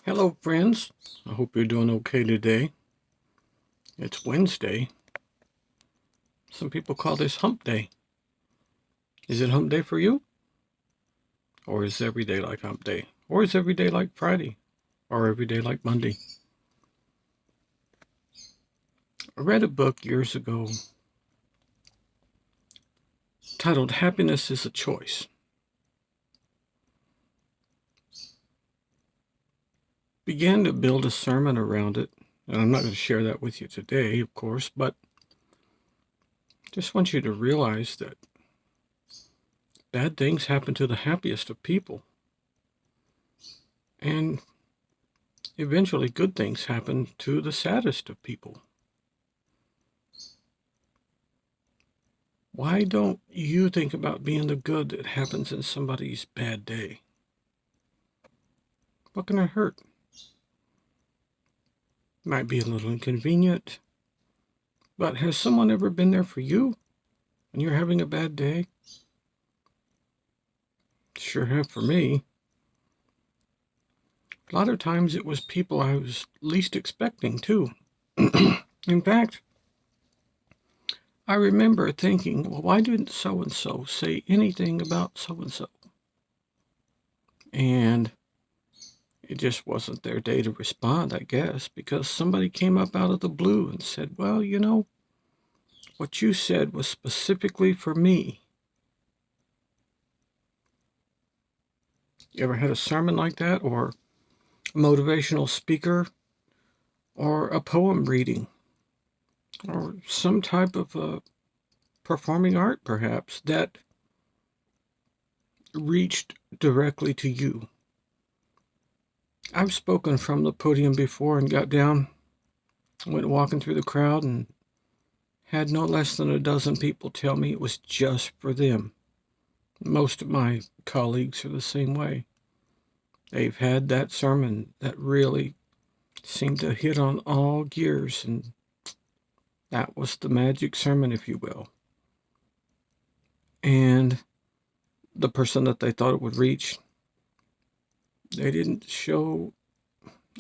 Hello, friends. I hope you're doing okay today. It's Wednesday. Some people call this hump day. Is it hump day for you? Or is every day like hump day? Or is every day like Friday? Or every day like Monday? I read a book years ago titled Happiness is a Choice. Began to build a sermon around it, and I'm not going to share that with you today, of course, but just want you to realize that bad things happen to the happiest of people. And eventually good things happen to the saddest of people. Why don't you think about being the good that happens in somebody's bad day? What can it hurt? Might be a little inconvenient, but has someone ever been there for you when you're having a bad day? Sure have for me. A lot of times it was people I was least expecting too. In fact, I remember thinking, well, why didn't so-and-so say anything about so-and-so? And it just wasn't their day to respond, I guess, because somebody came up out of the blue and said, well, what you said was specifically for me. You ever had a sermon like that, or a motivational speaker, or a poem reading, or some type of performing art, perhaps, that reached directly to you? I've spoken from the podium before and got down, went walking through the crowd, and had no less than a dozen people tell me it was just for them. Most of my colleagues are the same way. They've had that sermon that really seemed to hit on all gears, and that was the magic sermon, if you will. And the person that they thought it would reach, they didn't show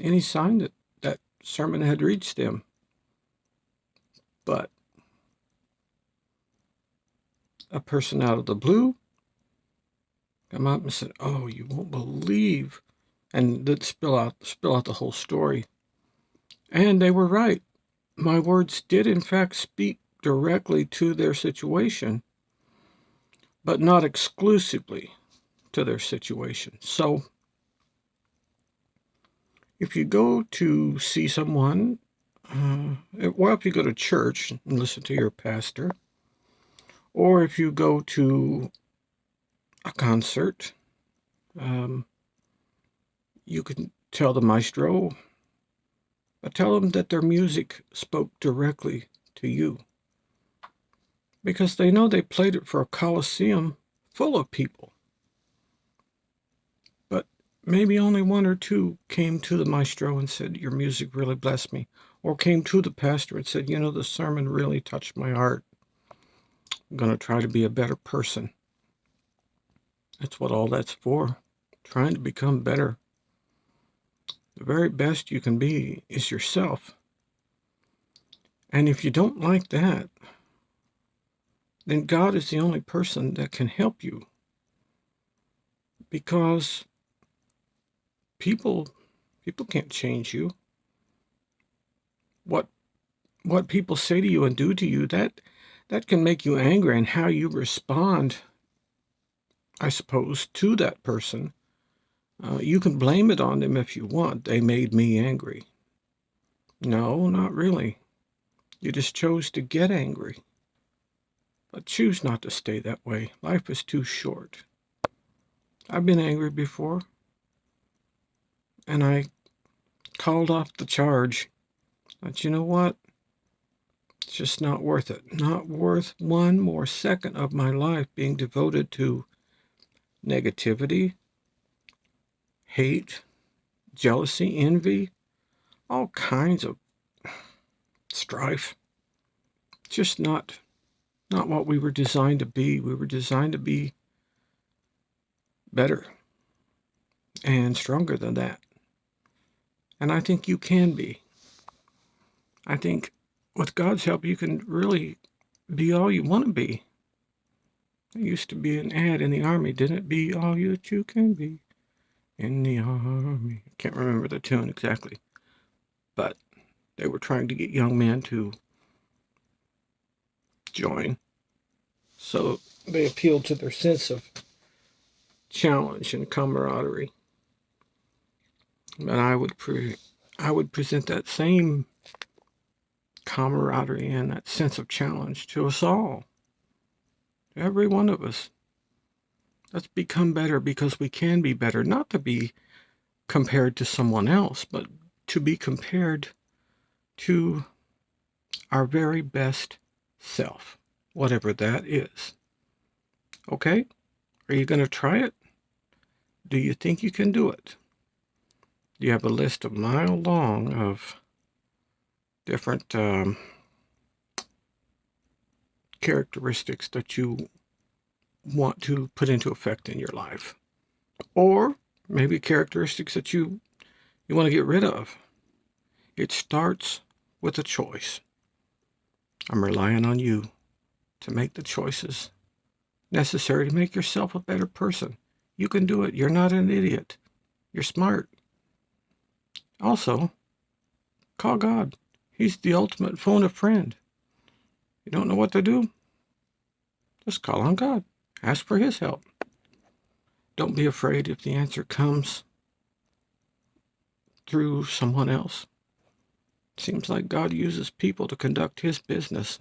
any sign that that sermon had reached them. But a person out of the blue come up and said, "Oh, you won't believe," and did spill out the whole story. And they were right. My words did in fact speak directly to their situation, but not exclusively to their situation. So if you go to see someone, if you go to church and listen to your pastor, or if you go to a concert, um, you can tell the maestro, tell them that their music spoke directly to you, because they know they played it for a coliseum full of people. But maybe only one or two came to the maestro and said, your music really blessed me. Or came to the pastor and said, the sermon really touched my heart. I'm going to try to be a better person. That's what all that's for. Trying to become better. The very best you can be is yourself. And if you don't like that, then God is the only person that can help you. Because people can't change you. What people say to you and do to you, that can make you angry, and how you respond, I suppose, to that person. You can blame it on them if you want. They made me angry. No, not really. You just chose to get angry. But choose not to stay that way. Life is too short. I've been angry before, and I called off the charge. But you know what? It's just not worth it. Not worth one more second of my life being devoted to negativity, hate, jealousy, envy, all kinds of strife. Just not what we were designed to be. We were designed to be better and stronger than that. And I think you can be. I think with God's help, you can really be all you want to be. There used to be an ad in the Army, didn't it? Be all that you can be in the Army. I can't remember the tune exactly. But they were trying to get young men to join. So they appealed to their sense of challenge and camaraderie. But I would present that same camaraderie and that sense of challenge to us all, to every one of us. Let's become better because we can be better, not to be compared to someone else, but to be compared to our very best self, whatever that is. Okay? Are you going to try it? Do you think you can do it? Do you have a list a mile long of different characteristics that you want to put into effect in your life? Or maybe characteristics that you want to get rid of? It starts with a choice. I'm relying on you to make the choices necessary to make yourself a better person. You can do it. You're not an idiot. You're smart. Also, call God. He's the ultimate phone a friend. You don't know what to do? Just call on God. Ask for His help. Don't be afraid if the answer comes through someone else. Seems like God uses people to conduct His business.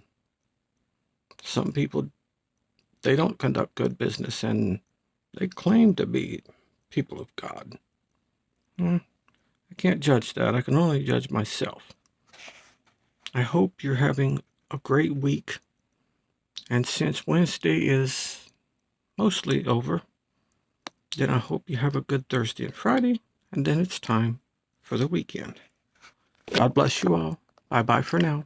Some people, they don't conduct good business and they claim to be people of God. I can't judge that. I can only judge myself. I hope you're having a great week. And since Wednesday is mostly over, then I hope you have a good Thursday and Friday. And then it's time for the weekend. God bless you all. Bye-bye for now.